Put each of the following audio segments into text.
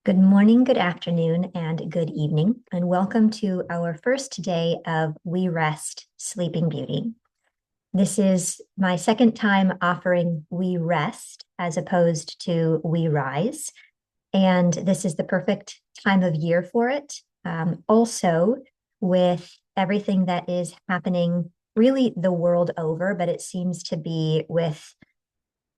Good morning, good afternoon, and good evening, and welcome to our first day of We Rest Sleeping Beauty. This is my second time offering We Rest as opposed to We Rise, and this is the perfect time of year for it. Also, with everything that is happening really the world over, but it seems to be with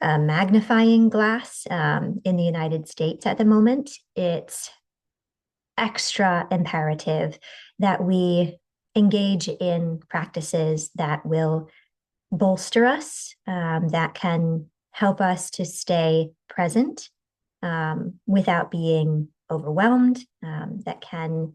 a magnifying glass in the United States at the moment, it's extra imperative that we engage in practices that will bolster us, that can help us to stay present without being overwhelmed, that can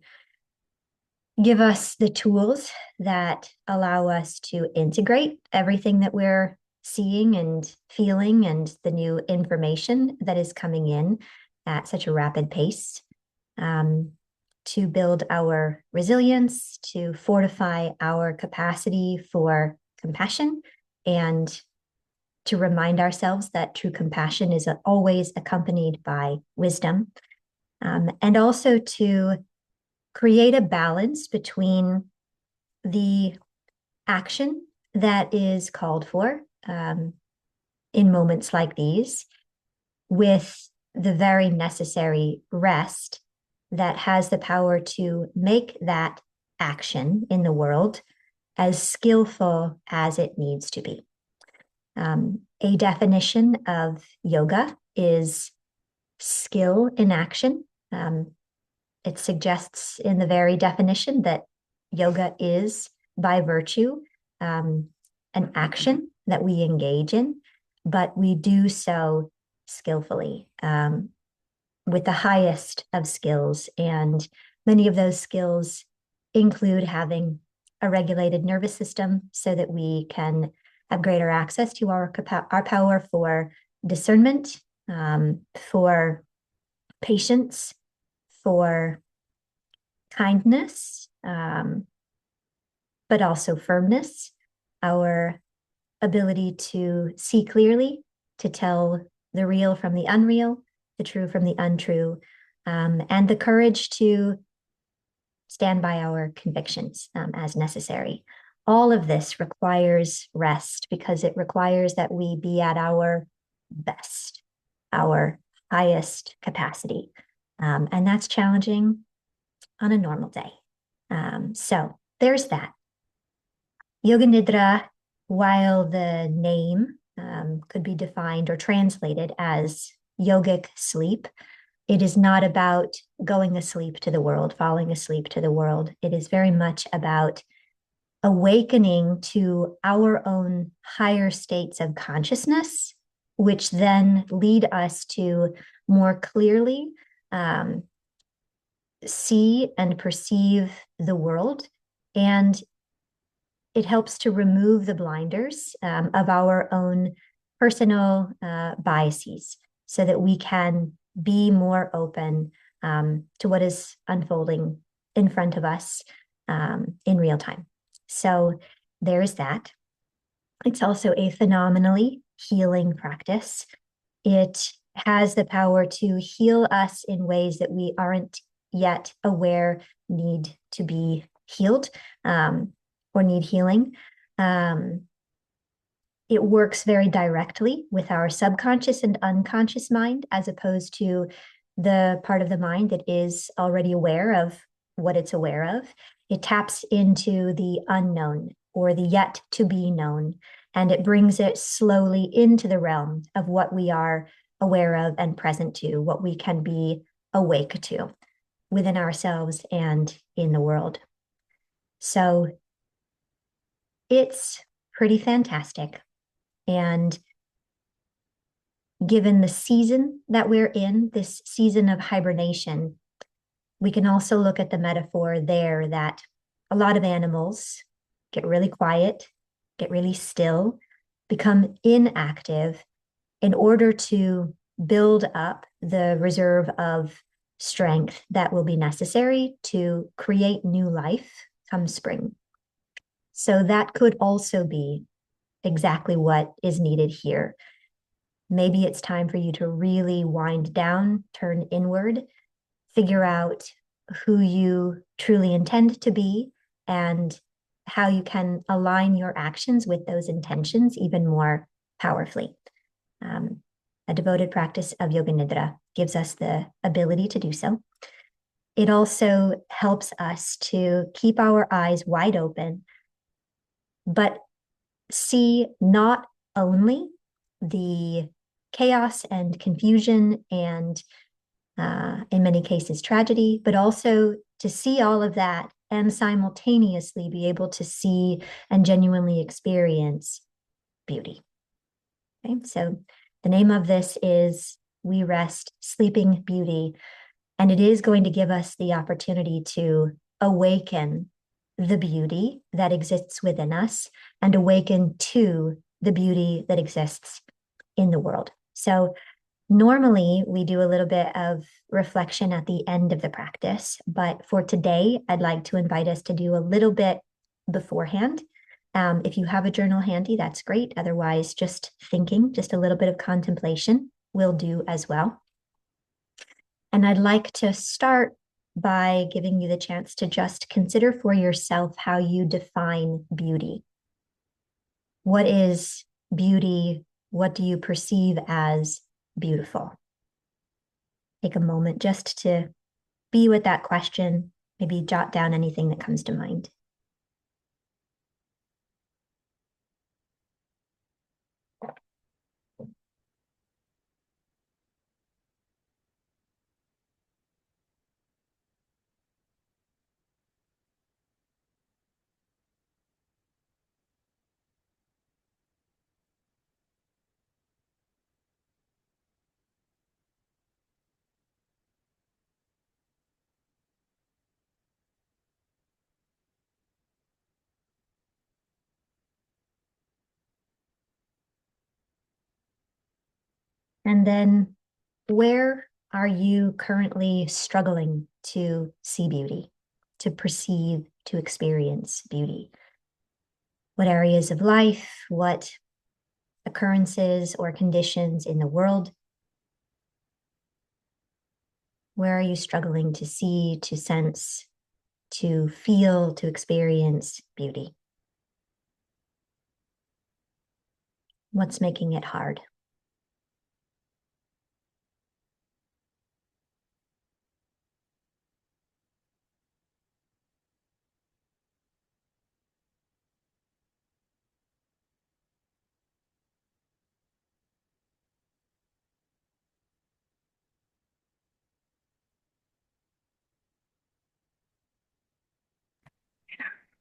give us the tools that allow us to integrate everything that we're seeing and feeling and the new information that is coming in at such a rapid pace, to build our resilience, to fortify our capacity for compassion, and to remind ourselves that true compassion is always accompanied by wisdom, and also to create a balance between the action that is called for in moments like these with the very necessary rest that has the power to make that action in the world as skillful as it needs to be. A definition of yoga is skill in action. It suggests in the very definition that yoga is, by virtue, an action that we engage in, but we do so skillfully, with the highest of skills. And many of those skills include having a regulated nervous system so that we can have greater access to our power for discernment, for patience, for kindness, but also firmness, our ability to see clearly, to tell the real from the unreal, the true from the untrue, and the courage to stand by our convictions as necessary. All of this requires rest because it requires that we be at our best, our highest capacity. And that's challenging on a normal day. So there's that. Yoga Nidra, while the name could be defined or translated as yogic sleep, it is not about going asleep to the world, falling asleep to the world. It is very much about awakening to our own higher states of consciousness, which then lead us to more clearly see and perceive the world. And it helps to remove the blinders of our own personal biases so that we can be more open to what is unfolding in front of us in real time. So there's that. It's also a phenomenally healing practice. It has the power to heal us in ways that we aren't yet aware need to be healed or need healing. It works very directly with our subconscious and unconscious mind, as opposed to the part of the mind that is already aware of what it's aware of. It taps into the unknown or the yet to be known, and it brings it slowly into the realm of what we are aware of and present to, what we can be awake to within ourselves and in the world. So it's pretty fantastic. And given the season that we're in, this season of hibernation, we can also look at the metaphor there that a lot of animals get really quiet, get really still, become inactive in order to build up the reserve of strength that will be necessary to create new life come spring. So that could also be exactly what is needed here. Maybe it's time for you to really wind down, turn inward, figure out who you truly intend to be and how you can align your actions with those intentions even more powerfully. Um, a devoted practice of Yoga Nidra gives us the ability to do so. It also helps us to keep our eyes wide open, but see not only the chaos and confusion and in many cases tragedy, but also to see all of that and simultaneously be able to see and genuinely experience beauty. Okay, so the name of this is We Rest Sleeping Beauty, and it is going to give us the opportunity to awaken the beauty that exists within us and awaken to the beauty that exists in the world. So normally we do a little bit of reflection at the end of the practice, but for today, I'd like to invite us to do a little bit beforehand. If you have a journal handy, that's great. Otherwise, just thinking, just a little bit of contemplation will do as well. And I'd like to start by giving you the chance to just consider for yourself how you define beauty. What is beauty? What do you perceive as beautiful? Take a moment just to be with that question, maybe jot down anything that comes to mind. And then, where are you currently struggling to see beauty, to perceive, to experience beauty? What areas of life, what occurrences or conditions in the world? Where are you struggling to see, to sense, to feel, to experience beauty? What's making it hard?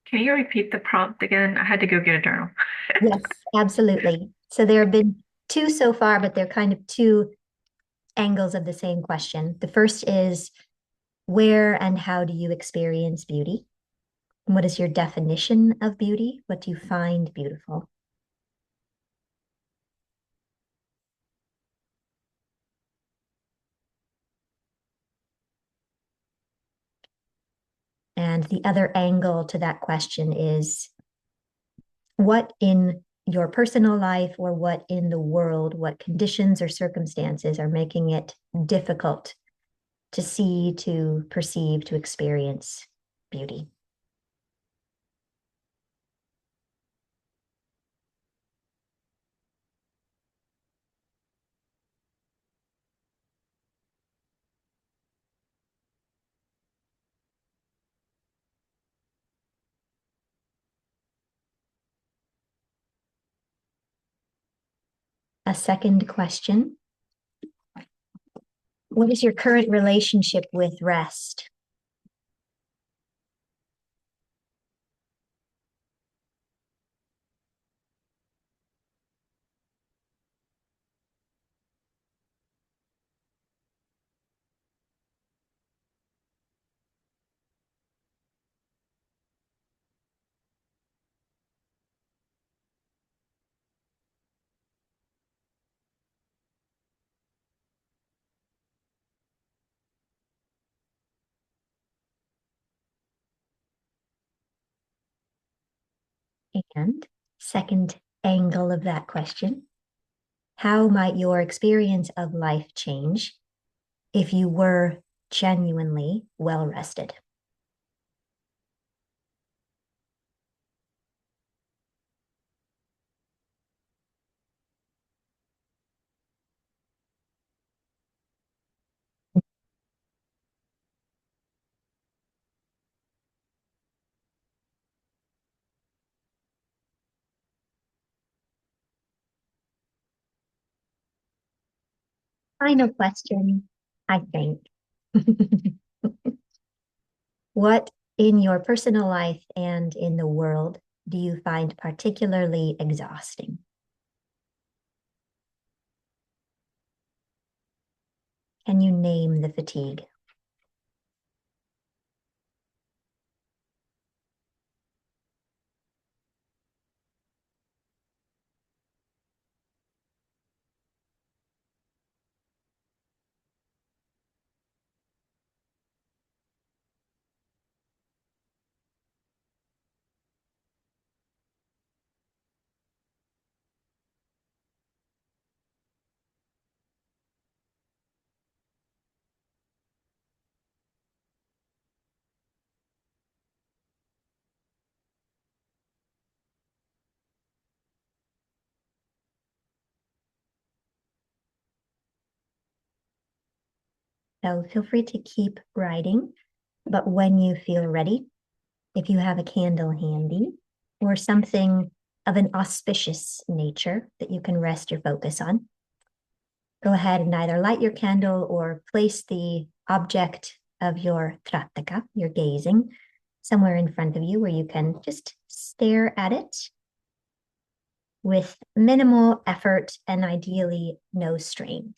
Can you repeat the prompt again? I had to go get a journal. Yes, absolutely. So there have been two so far, but they're kind of two angles of the same question. The first is, where and how do you experience beauty? And what is your definition of beauty? What do you find beautiful? And the other angle to that question is, what in your personal life or what in the world, what conditions or circumstances are making it difficult to see, to perceive, to experience beauty? A second question: what is your current relationship with rest? And second angle of that question: how might your experience of life change if you were genuinely well rested. Final question, I think. What in your personal life and in the world do you find particularly exhausting? Can you name the fatigue? So feel free to keep writing, but when you feel ready, if you have a candle handy or something of an auspicious nature that you can rest your focus on, go ahead and either light your candle or place the object of your trataka, your gazing, somewhere in front of you where you can just stare at it with minimal effort and ideally no strain.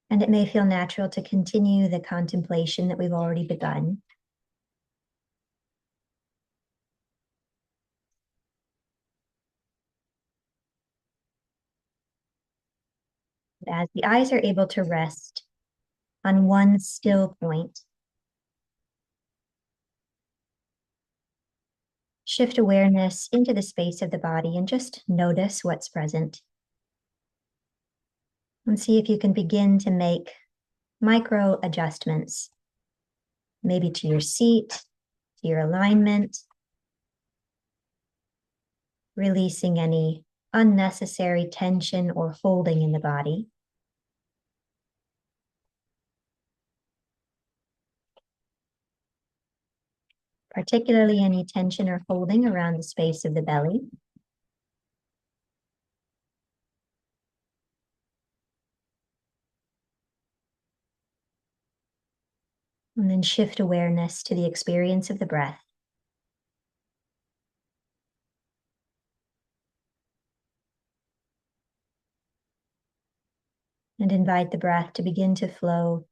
And it may feel natural to continue the contemplation that we've already begun. As the eyes are able to rest on one still point, shift awareness into the space of the body and just notice what's present. And see if you can begin to make micro adjustments, maybe to your seat, to your alignment, releasing any unnecessary tension or holding in the body. Particularly any tension or holding around the space of the belly. And then shift awareness to the experience of the breath. And invite the breath to begin to flow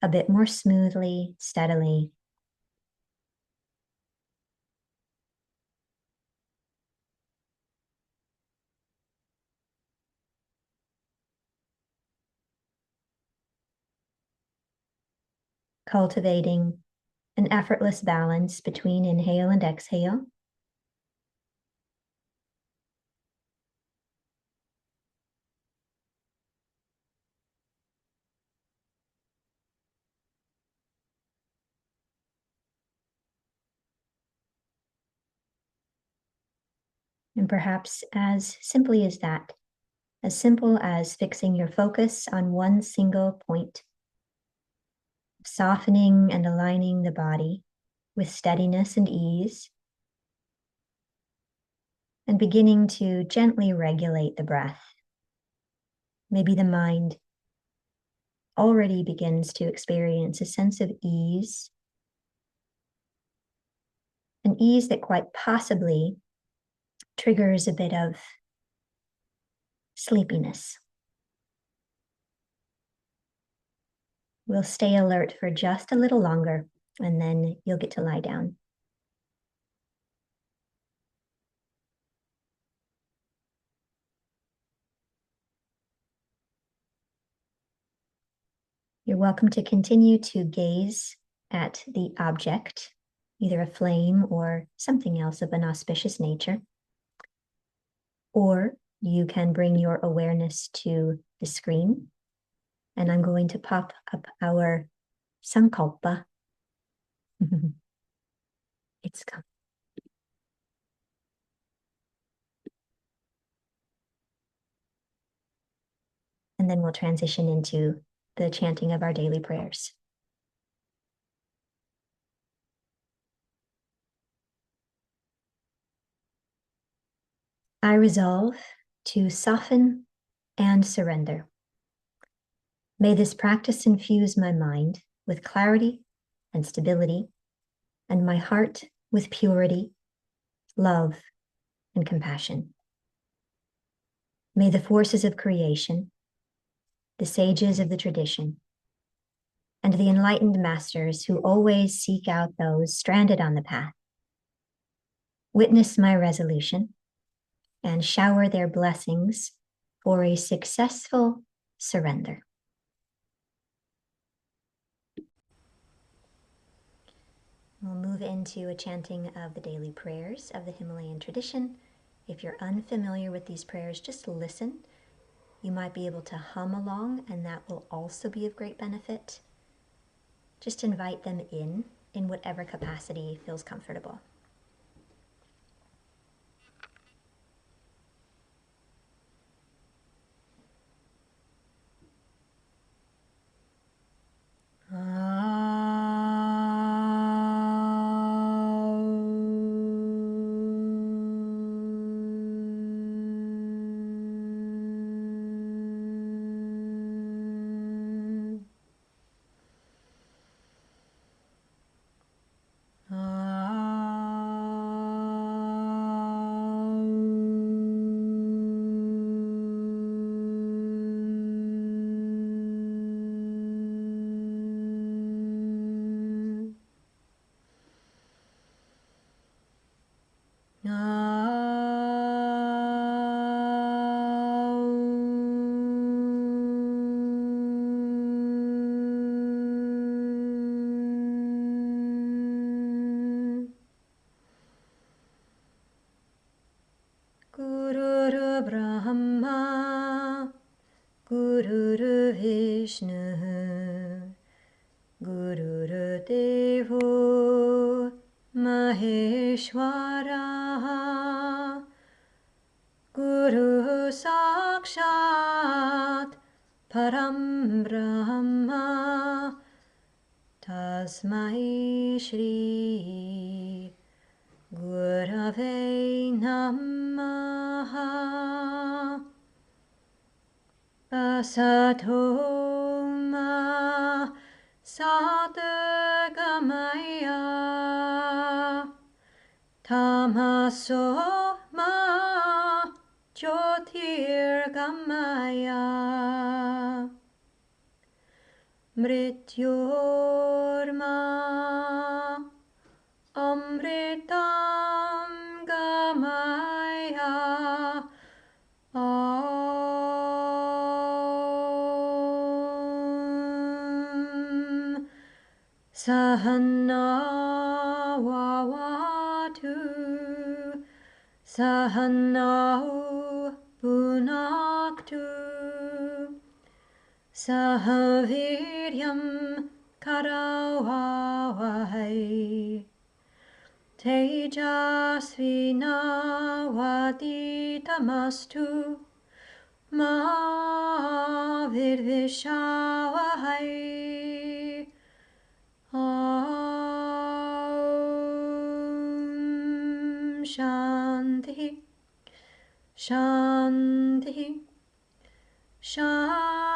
a bit more smoothly, steadily. Cultivating an effortless balance between inhale and exhale. And perhaps as simply as that, as simple as fixing your focus on one single point, softening and aligning the body with steadiness and ease, and beginning to gently regulate the breath. Maybe the mind already begins to experience a sense of ease, an ease that quite possibly triggers a bit of sleepiness. We'll stay alert for just a little longer and then you'll get to lie down. You're welcome to continue to gaze at the object, either a flame or something else of an auspicious nature. Or you can bring your awareness to the screen, and I'm going to pop up our sankalpa. It's coming. And then we'll transition into the chanting of our daily prayers. I resolve to soften and surrender. May this practice infuse my mind with clarity and stability, and my heart with purity, love, and compassion. May the forces of creation, the sages of the tradition, and the enlightened masters who always seek out those stranded on the path witness my resolution and shower their blessings for a successful surrender. We'll move into a chanting of the daily prayers of the Himalayan tradition. If you're unfamiliar with these prayers, just listen. You might be able to hum along, and that will also be of great benefit. Just invite them in whatever capacity feels comfortable. Gururu Brahma, Gururu Vishnu, Gururu Devo Maheshwara, Guru Sakshat Param Brahma, Tasmai Shri Gurave Namaha. Asato ma Sadgamaya, Tamaso ma Jyotirgamaya, Mrityorma Amritam Gamaya. Om Sahana Vavatu Sahana Bhunaktu Sahaviryam Karavavai Tejasvinavaditamastu Ma Virvishawahai. Om Shanti Shanti Shanti.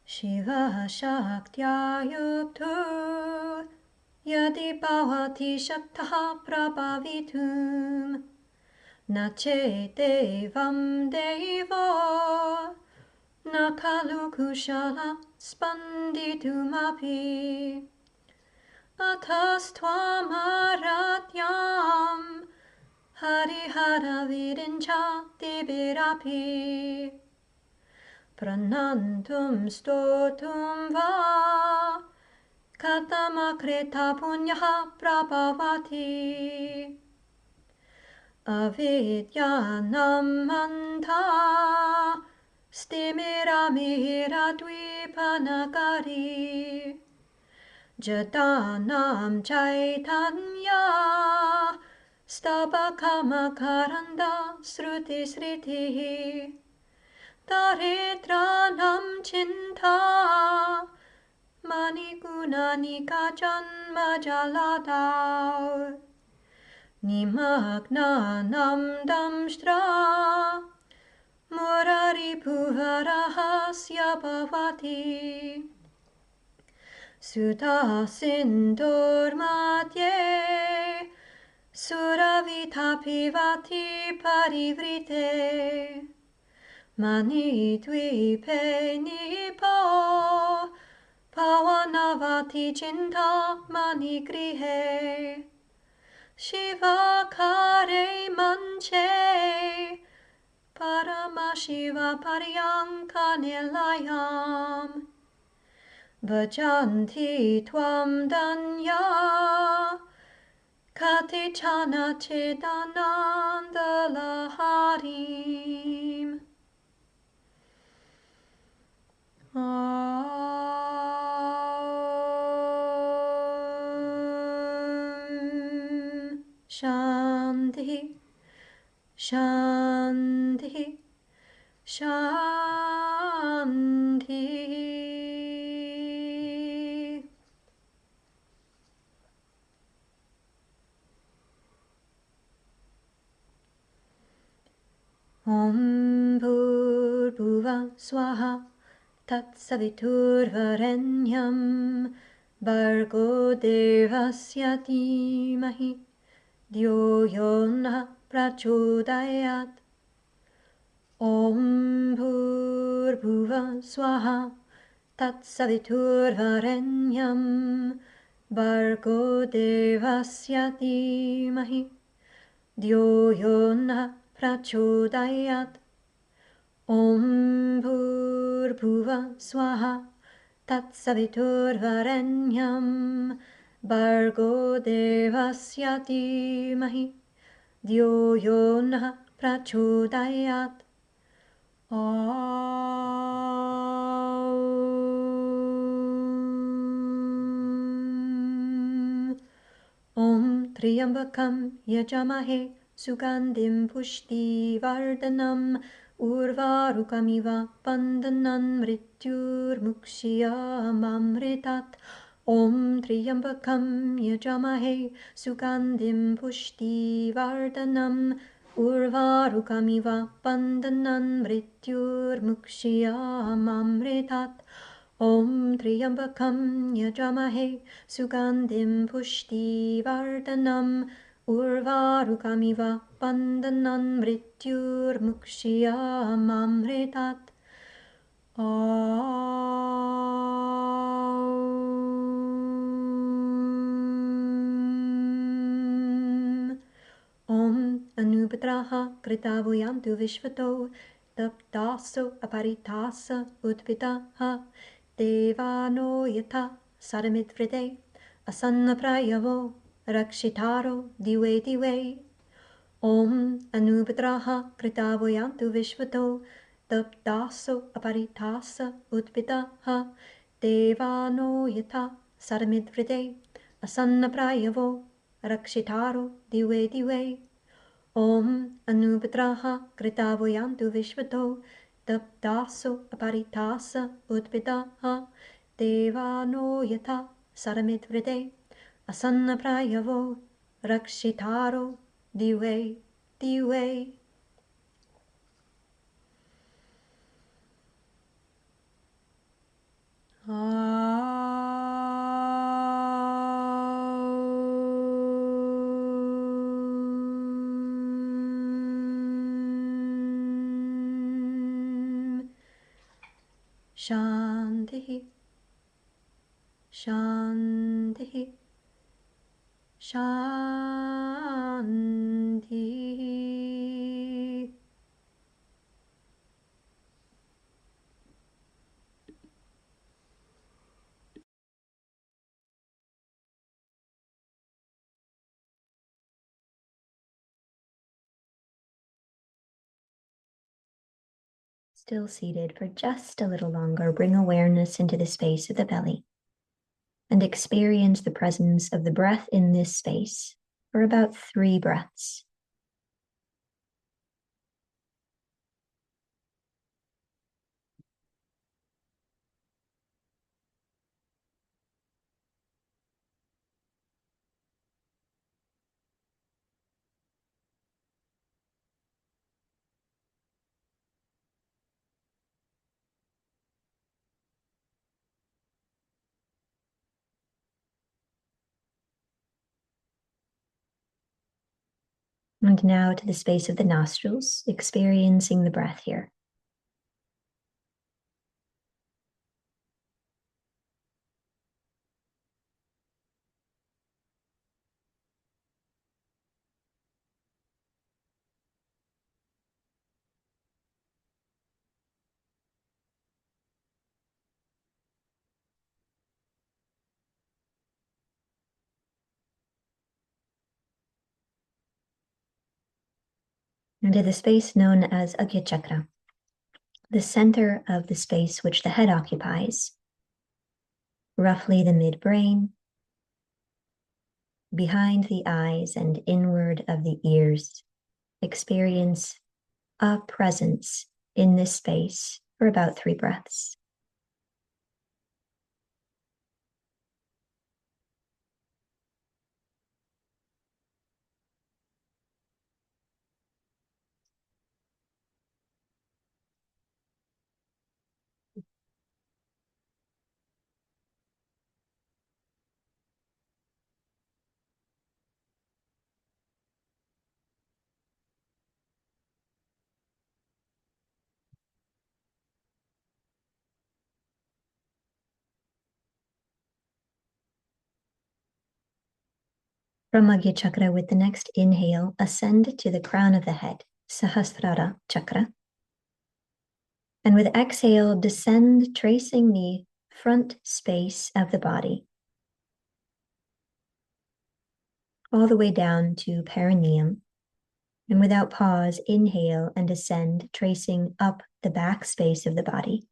Shiva Shaktya Yuktu Yadi bhavati shaktaha prabhavitum na devam devo na kalu kushala spanditumapi atas twamaratyam harihara vidincha dibirapi pranantum stotum va katamakreta punyaha prabhavati avidyanam anta stimiramihira dvipanagari jadanam chaitanya stabakamakaranda sruti sriti daritranam chinta manigunani kajanma jaladau nimagnanam damshtra murari puharahasya bhavati sudha sindormadye suravitapi vati parivrite mani dvipe nipo pavanavati chinta mani grihe shiva kare manche paramashiva paryanka nilayam bhajanti tvam danya katichana chedananda laharim Shanti, Shanti, Shanti. Om Bhurbuva Swaha Tat Saviturvarenyam Bargo Devasya Dhimahi Dhyo Yona Prachodayat Om Bhurbuva Swaha Tat Saviturvarenyam Bargo Devasya Dhimahi Dhyo Yona Prachodayat Om Bhurbuva Swaha Tat Saviturvarenyam Bargo Devasya Dhimahi Dhyo Yona Prachodayat Om Triambakam Yajamahe Sugandhim Pushti Vardhanam Urvarukamiva Bandhanan Mrityur Mukshiyamamritat Om Triambakam Yajamahe Sugandhim Pushti Vardhanam Urvarukamiva Bandhanan Mrityur Mukshiyamamritat Om Triambakam Yajamahe Sugandhim Pushti Vardhanam Urvarukamiva Bandhanan Mrityur Mukshiyamamritat Om Anupatraha Kritavoyantu Vishvato Taptaso Aparitasa Udpitaha Devano Yata Saramidvride Asanna Prayavo Rakshitaro Dive Dive Om Anupatraha Kritavoyantu Vishvato Taptaso Aparitasa Udpitaha Devano Yata Saramidvride Asanna Prayavo Rakshitaro Dive Dive Om Anupatraha Kritavoyantu Vishvato Taptaso Aparitasa Udpitaha Devano Yata Saramidvride Asanna Prayavo Rakshitaro Dive Dive Shanti, Shanti, Shanti. Still seated for just a little longer, bring awareness into the space of the belly and experience the presence of the breath in this space for about 3 breaths. And now to the space of the nostrils, experiencing the breath here. And to the space known as Agya Chakra, the center of the space which the head occupies, roughly the midbrain, behind the eyes and inward of the ears. Experience a presence in this space for about 3 breaths. From Agya Chakra, with the next inhale, ascend to the crown of the head, Sahasrara Chakra. And with exhale, descend, tracing the front space of the body, all the way down to perineum. And without pause, inhale and descend, tracing up the back space of the body.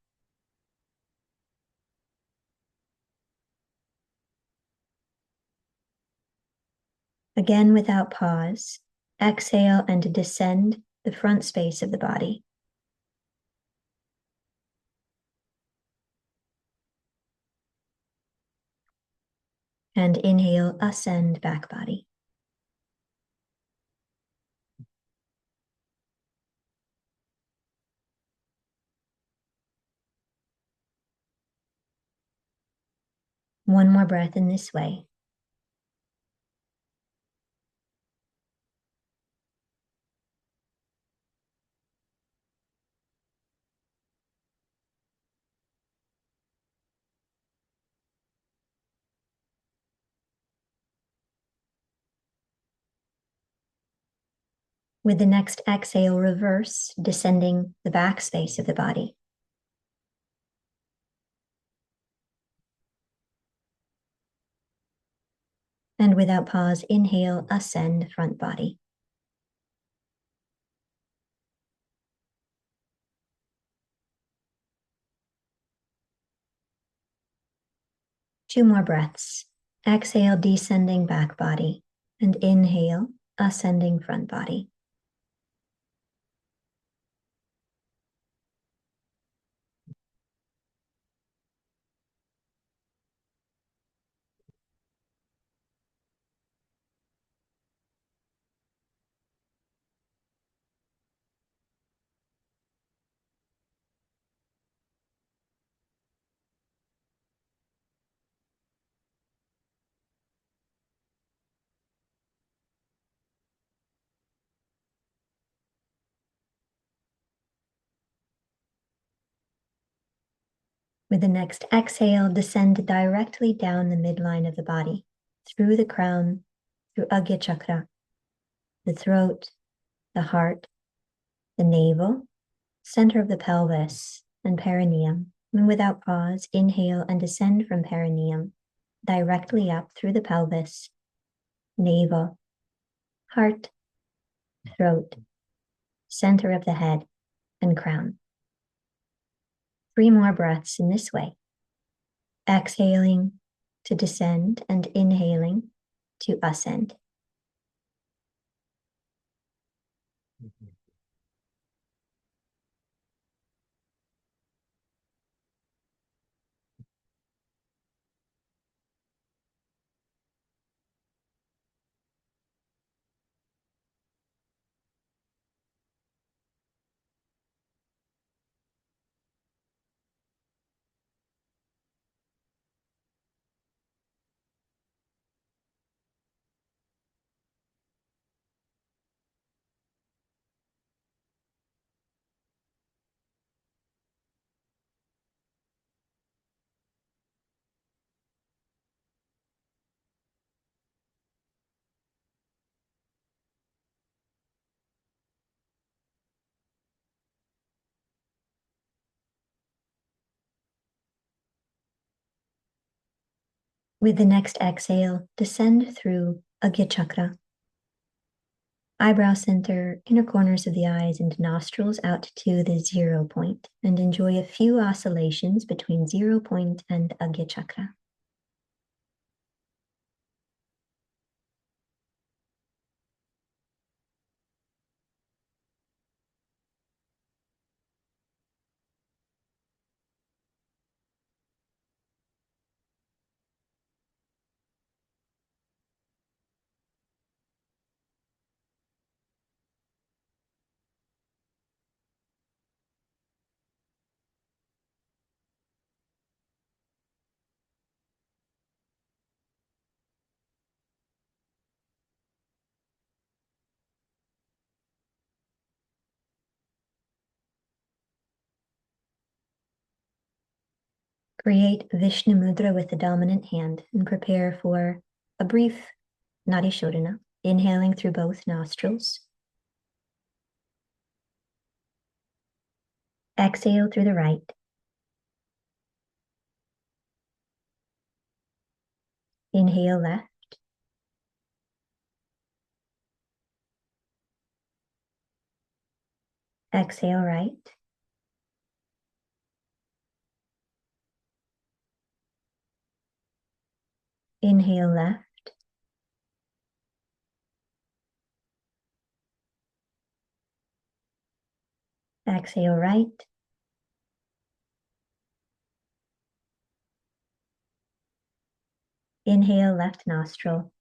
Again, without pause, exhale and descend the front space of the body. And inhale, ascend back body. One more breath in this way. With the next exhale, reverse, descending the back space of the body. And without pause, inhale, ascend front body. Two more breaths. Exhale, descending back body. And inhale, ascending front body. With the next exhale, descend directly down the midline of the body, through the crown, through Agya Chakra, the throat, the heart, the navel, center of the pelvis, and perineum. And without pause, inhale and descend from perineum directly up through the pelvis, navel, heart, throat, center of the head, and crown. 3 more breaths in this way. Exhaling to descend and inhaling to ascend. With the next exhale, descend through Agya Chakra, eyebrow center, inner corners of the eyes and nostrils out to the 0 point, and enjoy a few oscillations between 0 point and Agya Chakra. Create Vishnu Mudra with the dominant hand and prepare for a brief Nadi Shodhana, inhaling through both nostrils. Exhale through the right. Inhale left. Exhale right. Inhale left. Exhale right. Inhale left nostril.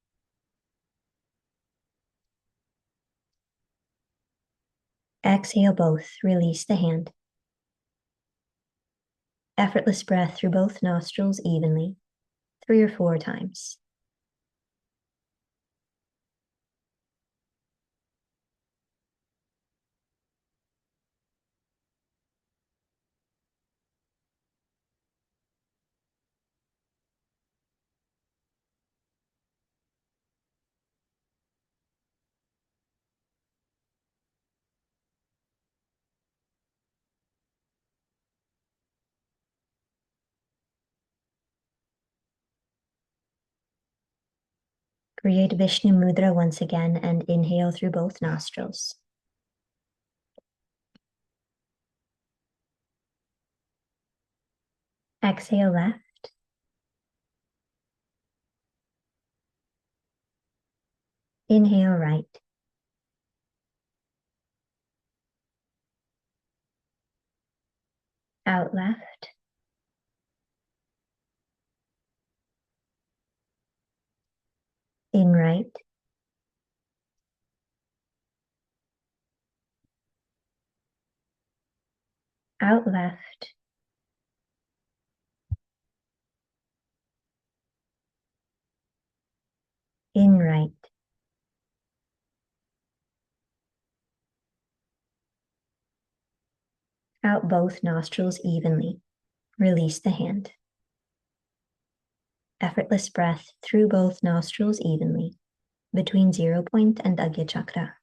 Exhale both. Release the hand. Effortless breath through both nostrils evenly, 3 or 4 times. Create Vishnu Mudra once again and inhale through both nostrils. Exhale left. Inhale right. Out left. In right. Out left. In right. Out both nostrils evenly. Release the hand. Effortless breath through both nostrils evenly between 0 point and Agya Chakra.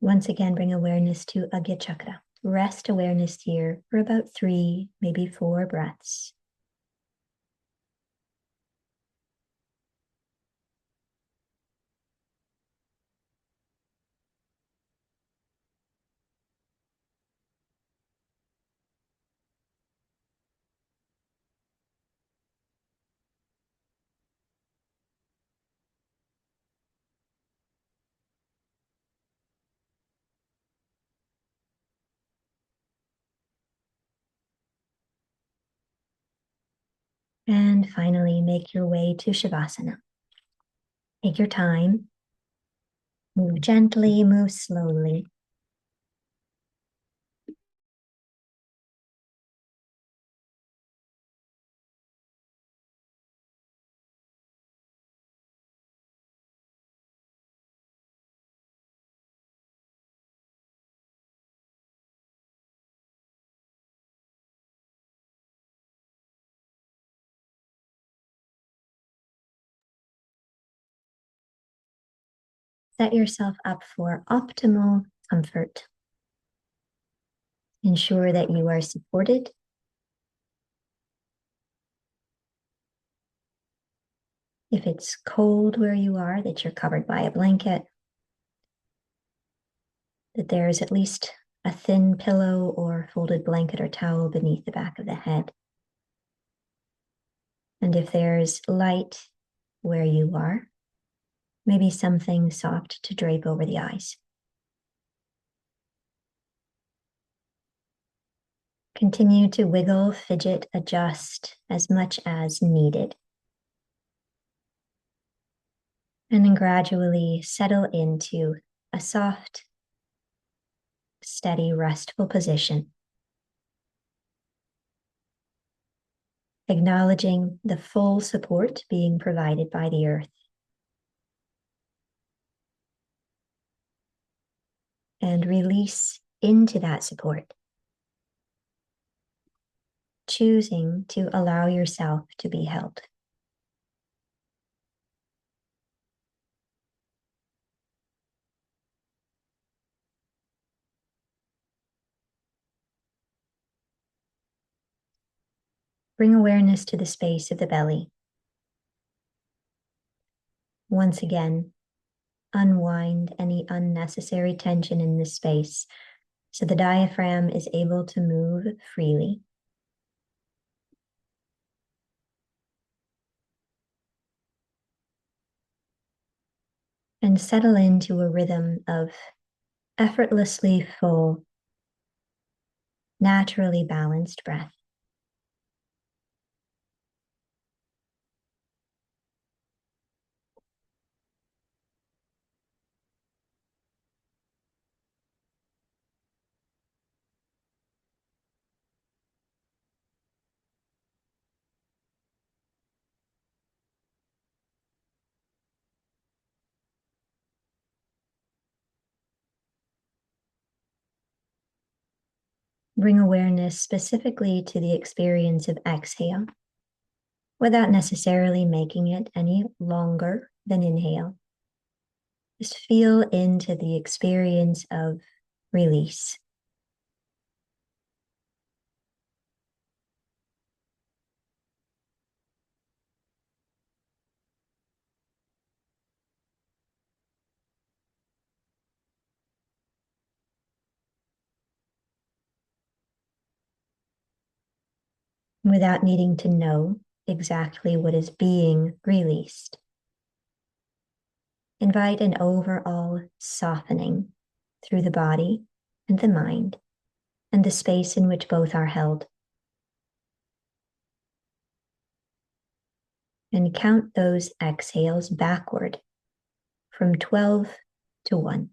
Once again, bring awareness to Agya Chakra. Rest awareness here for about 3, maybe 4 breaths. And finally, make your way to Shavasana. Take your time. Move gently, move slowly. Set yourself up for optimal comfort. Ensure that you are supported. If it's cold where you are, that you're covered by a blanket, that there is at least a thin pillow or folded blanket or towel beneath the back of the head. And if there's light where you are, maybe something soft to drape over the eyes. Continue to wiggle, fidget, adjust as much as needed. And then gradually settle into a soft, steady, restful position. Acknowledging the full support being provided by the earth. And release into that support. Choosing to allow yourself to be held. Bring awareness to the space of the belly. Once again, unwind any unnecessary tension in this space so the diaphragm is able to move freely. And settle into a rhythm of effortlessly full, naturally balanced breath. Bring awareness specifically to the experience of exhale, without necessarily making it any longer than inhale. Just feel into the experience of release. Without needing to know exactly what is being released. invite an overall softening through the body and the mind and the space in which both are held. And count those exhales backward from 12 to 1.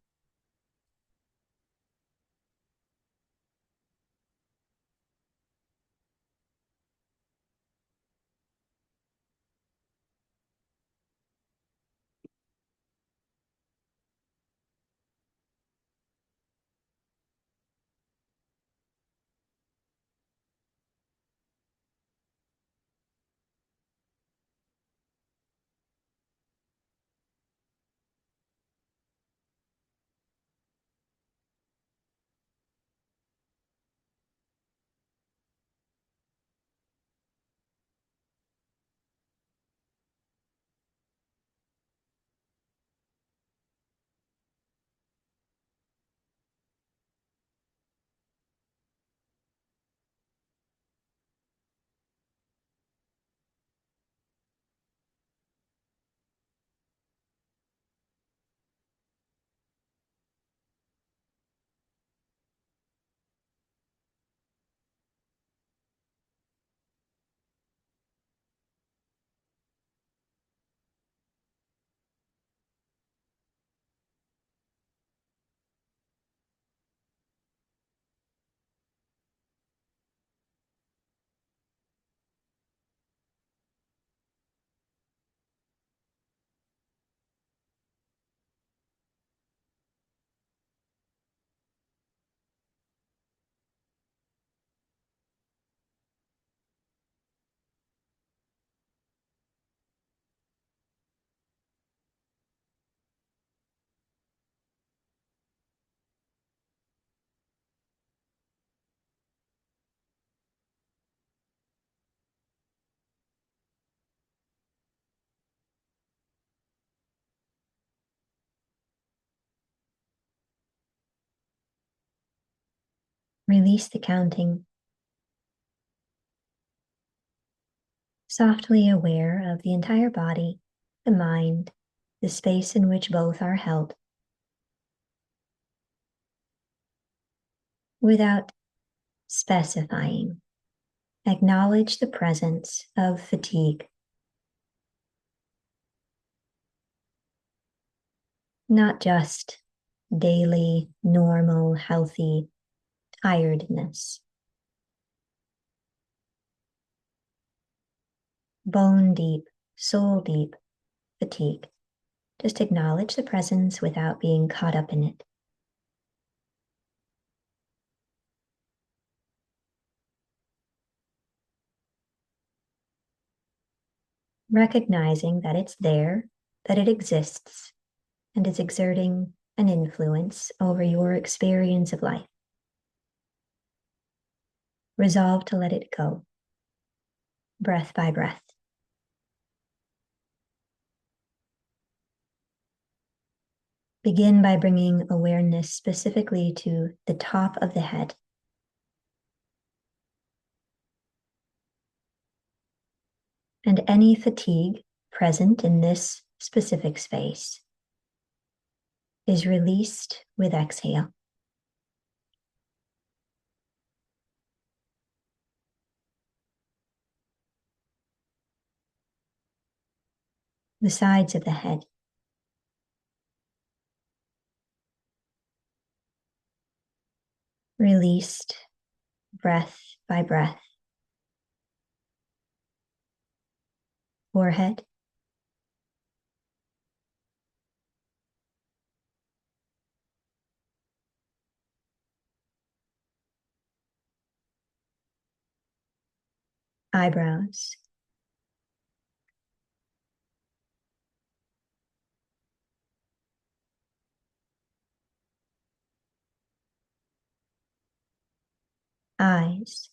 Release the counting, softly aware of the entire body, the mind, the space in which both are held, without specifying. Acknowledge the presence of fatigue, not just daily, normal, healthy tiredness, bone deep, soul deep fatigue. Just acknowledge the presence without being caught up in it. Recognizing that it's there, that it exists, and is exerting an influence over your experience of life. Resolve to let it go, breath by breath. Begin by bringing awareness specifically to the top of the head. And any fatigue present in this specific space is released with exhale. The sides of the head. Released breath by breath. Forehead. Eyebrows. Eyes.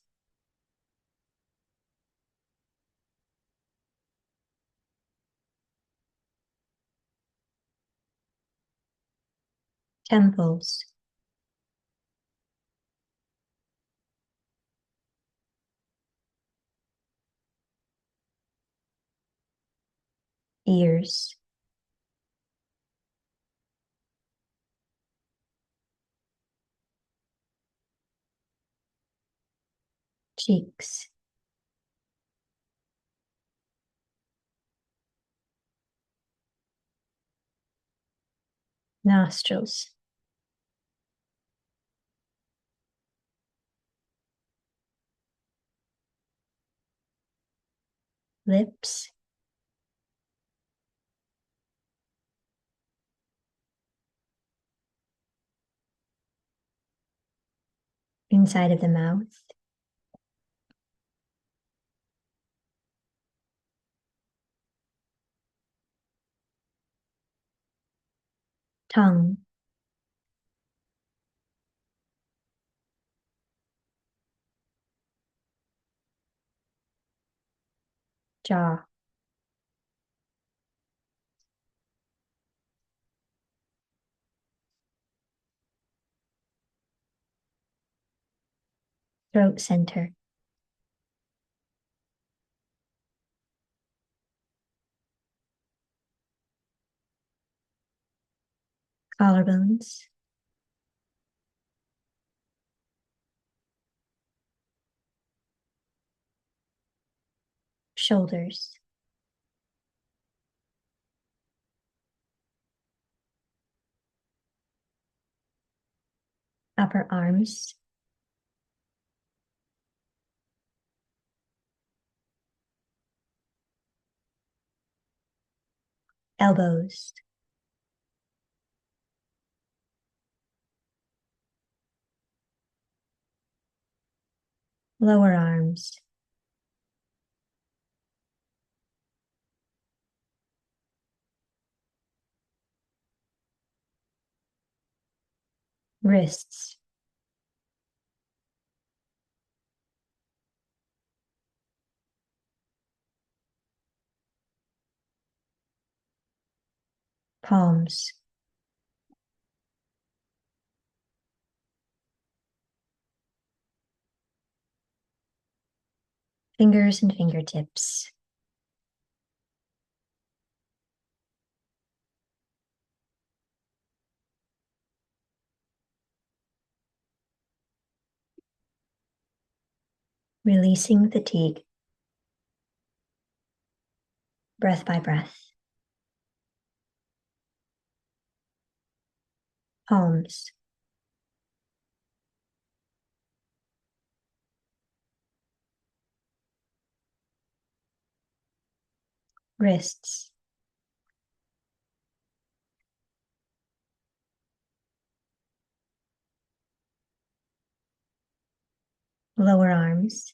Temples. Ears. cheeks, nostrils, lips, inside of the mouth, tongue, jaw, throat center, collarbones, shoulders, upper arms, elbows, lower arms, wrists, palms, fingers and fingertips, releasing fatigue, breath by breath, palms, wrists, lower arms,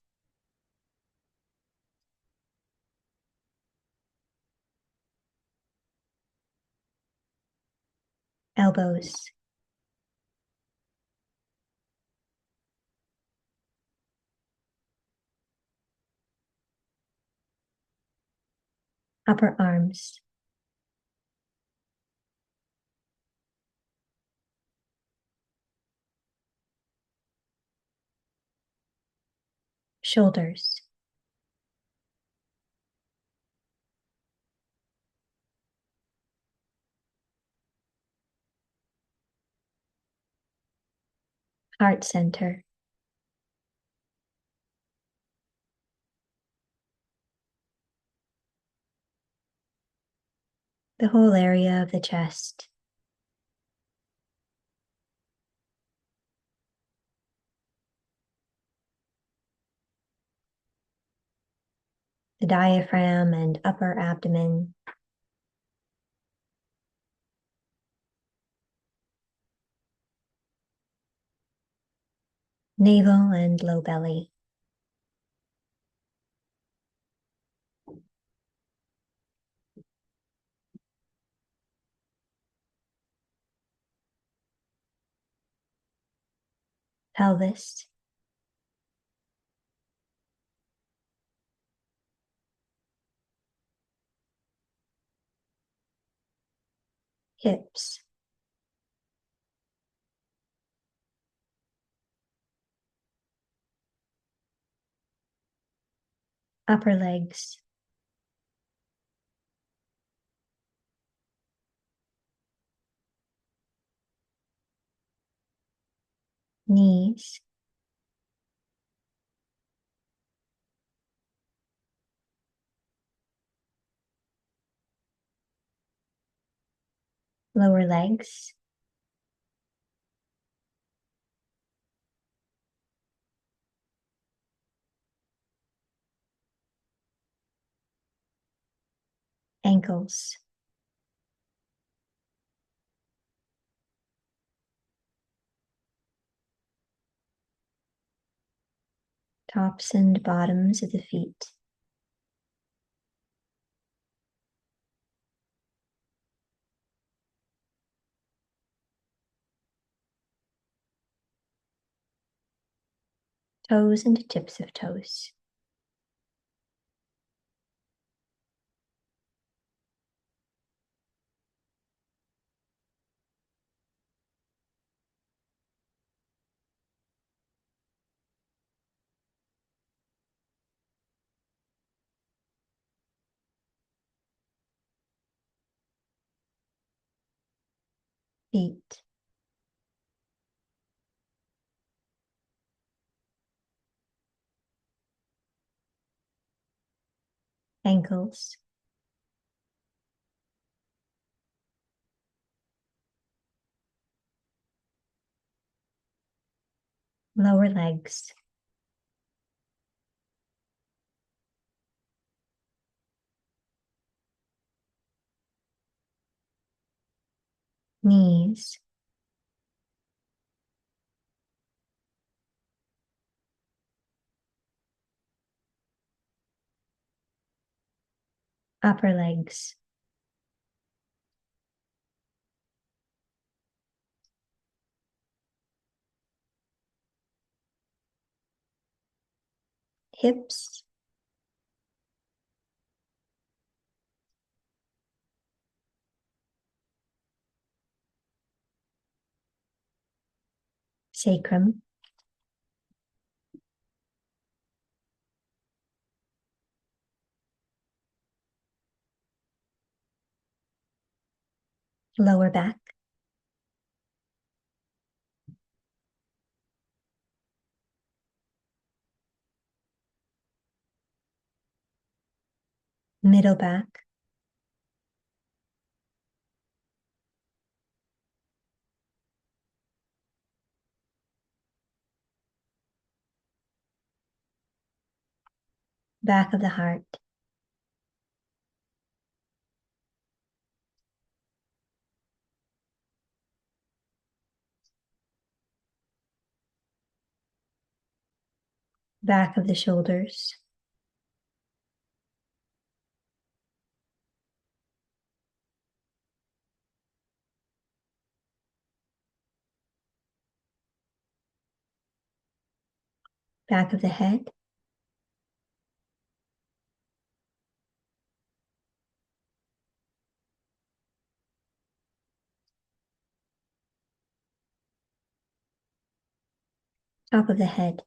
elbows, upper arms, shoulders, heart center, the whole area of the chest, the diaphragm and upper abdomen, navel and low belly, pelvis, hips, upper legs, knees, lower legs, ankles, tops and bottoms of the feet, toes and tips of toes, feet, ankles, lower legs, knees, upper legs, hips, sacrum, lower back, middle back, back of the heart, back of the shoulders, back of the head, top of the head.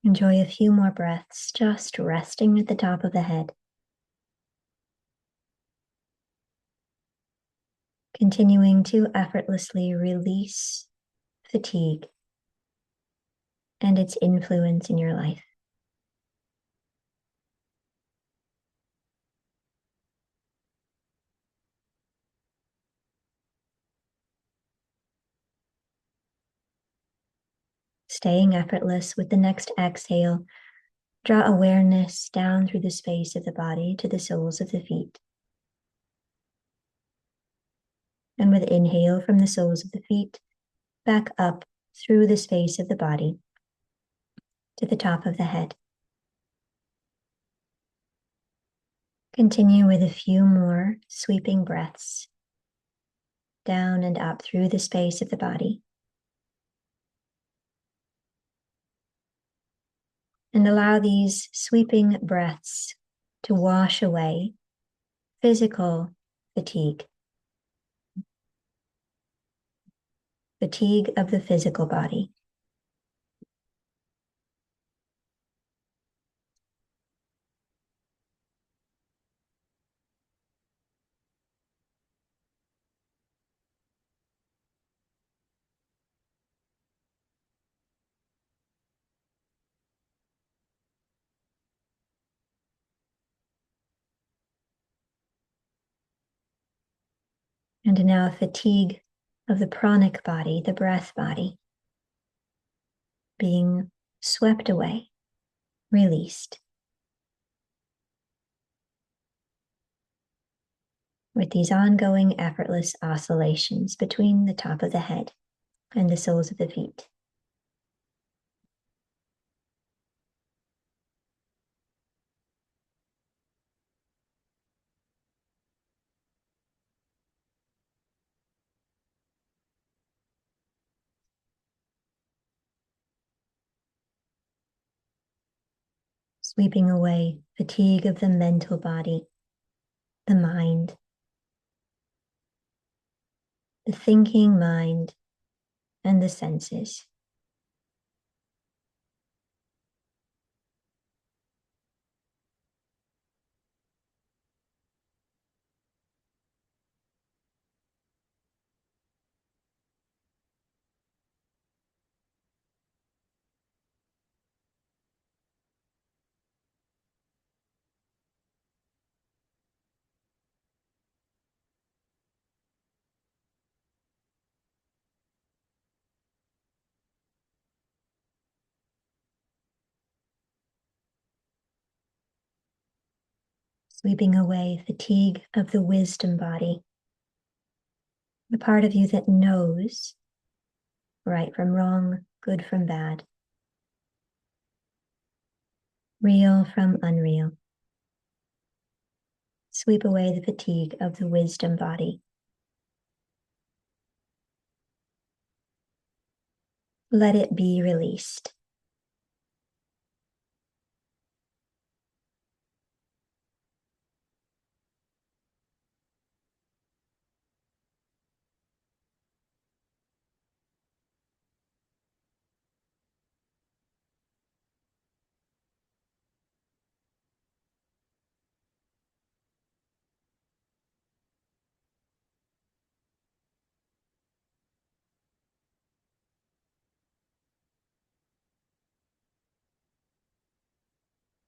Enjoy a few more breaths, just resting at the top of the head. Continuing to effortlessly release fatigue and its influence in your life. Staying effortless with the next exhale, draw awareness down through the space of the body to the soles of the feet. And with inhale from the soles of the feet, back up through the space of the body to the top of the head. Continue with a few more sweeping breaths down and up through the space of the body. And allow these sweeping breaths to wash away physical fatigue. Fatigue of the physical body. And now fatigue of the pranic body, the breath body, being swept away, released. With these ongoing effortless oscillations between the top of the head and the soles of the feet. Sweeping away fatigue of the mental body, the mind, the thinking mind, and the senses. Sweeping away fatigue of the wisdom body, the part of you that knows right from wrong, good from bad, real from unreal. Sweep away the fatigue of the wisdom body. Let it be released.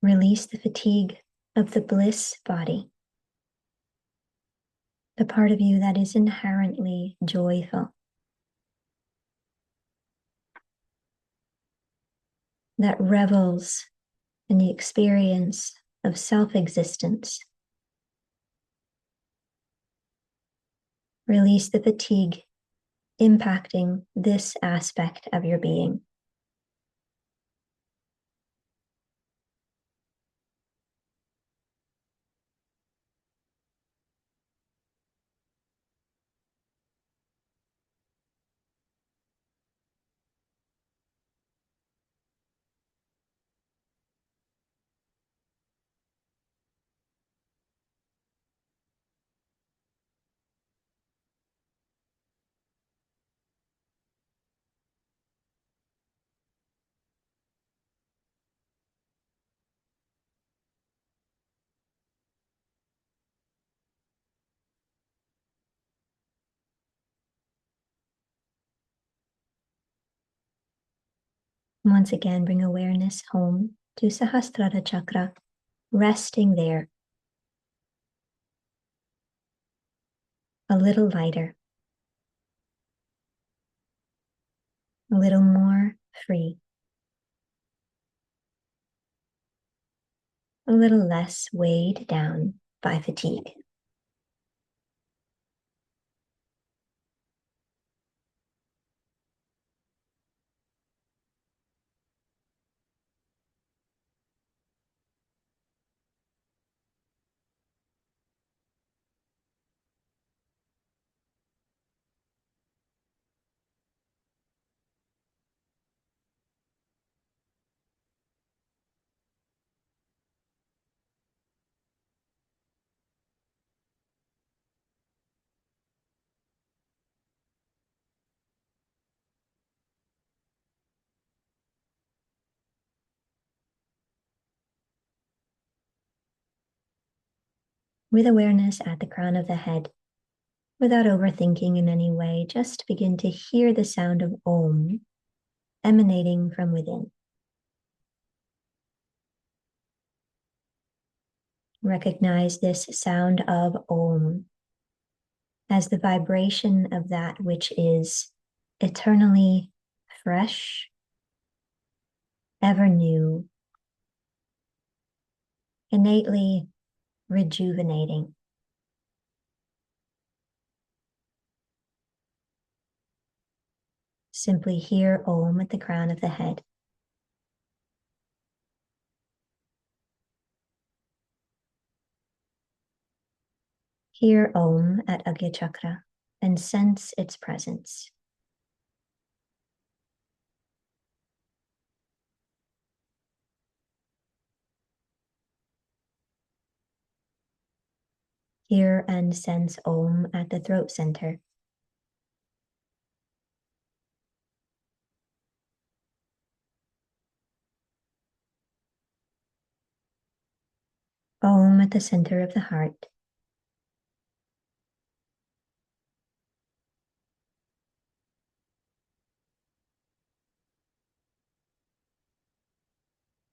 Release the fatigue of the bliss body, the part of you that is inherently joyful, that revels in the experience of self-existence. Release the fatigue impacting this aspect of your being. Once again, bring awareness home to Sahasrara Chakra, resting there, a little lighter, a little more free, a little less weighed down by fatigue. With awareness at the crown of the head, without overthinking in any way, just begin to hear the sound of Om emanating from within. Recognize this sound of Om as the vibration of that which is eternally fresh, ever new, innately rejuvenating. Simply hear Om at the crown of the head. Hear Om at Agya Chakra and sense its presence. Hear and sense Om at the throat center. Om at the center of the heart.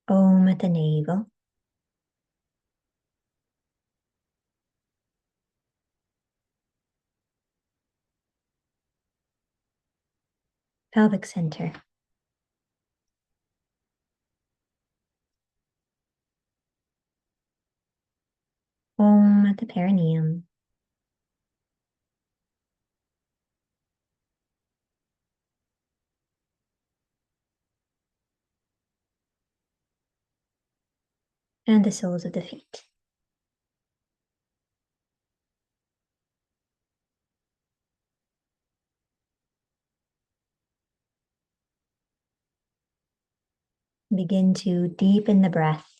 Om at the navel. Pelvic center. Om at the perineum. And the soles of the feet. Begin to deepen the breath,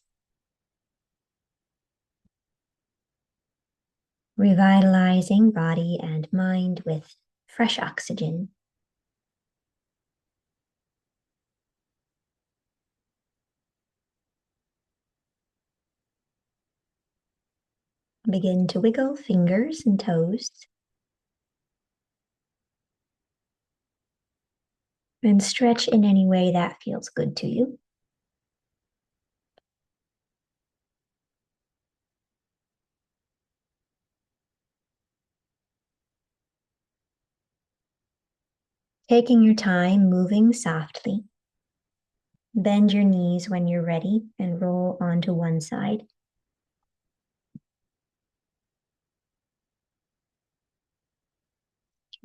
revitalizing body and mind with fresh oxygen. Begin to wiggle fingers and toes. And stretch in any way that feels good to you. Taking your time, moving softly. Bend your knees when you're ready and roll onto one side.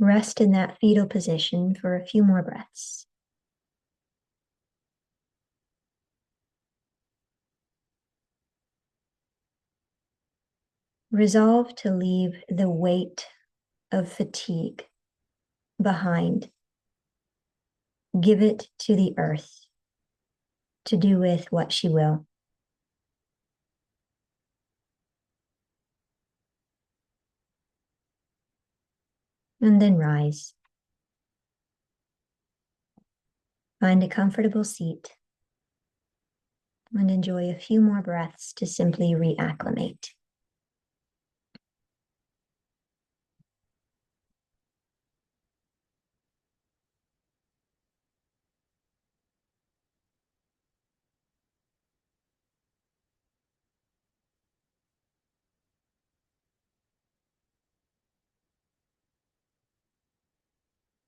Rest in that fetal position for a few more breaths. Resolve to leave the weight of fatigue behind. Give it to the earth to do with what she will. And then rise. Find a comfortable seat and enjoy a few more breaths to simply reacclimate.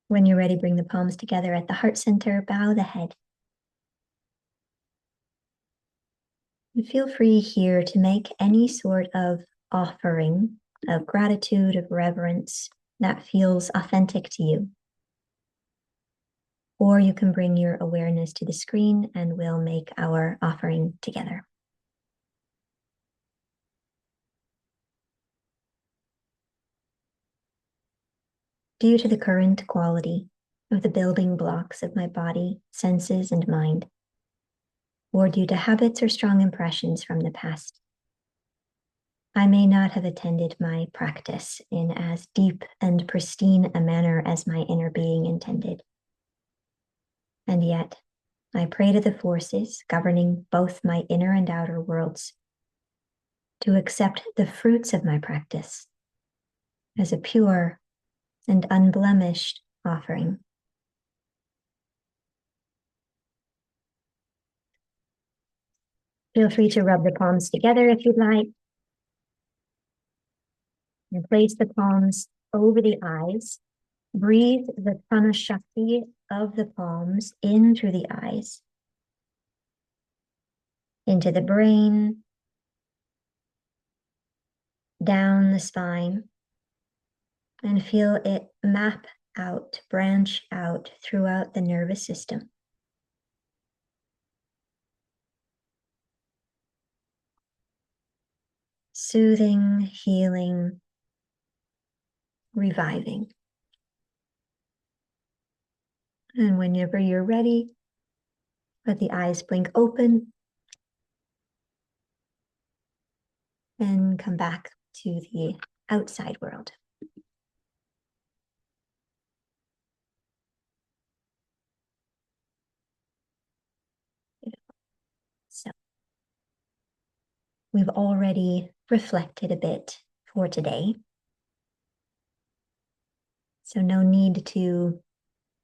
When you're ready, bring the palms together at the heart center, bow the head. And feel free here to make any sort of offering of gratitude, of reverence that feels authentic to you. Or you can bring your awareness to the screen and we'll make our offering together. Due to the current quality of the building blocks of my body, senses, and mind, or due to habits or strong impressions from the past, I may not have attended my practice in as deep and pristine a manner as my inner being intended. And yet, I pray to the forces governing both my inner and outer worlds to accept the fruits of my practice as a pure and unblemished offering. Feel free to rub the palms together if you'd like. And place the palms over the eyes. Breathe the prana shakti of the palms in through the eyes, into the brain, down the spine, and feel it map out, branch out throughout the nervous system. Soothing, healing, reviving. And whenever you're ready, let the eyes blink open and come back to the outside world. So we've already reflected a bit for today. So no need to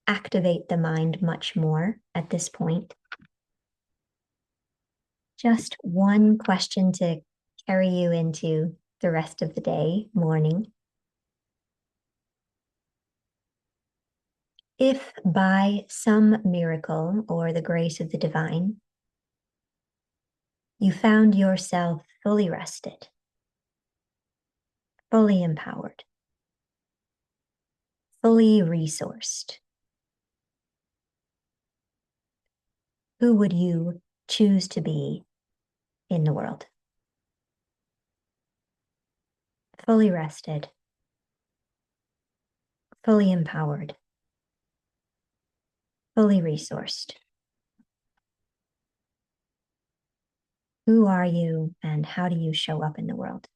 activate the mind much more at this point. Just one question to carry you into the rest of the day, morning. If by some miracle or the grace of the divine, you found yourself fully rested, fully empowered, fully resourced, who would you choose to be in the world? Fully rested, fully empowered, fully resourced. Who are you and how do you show up in the world?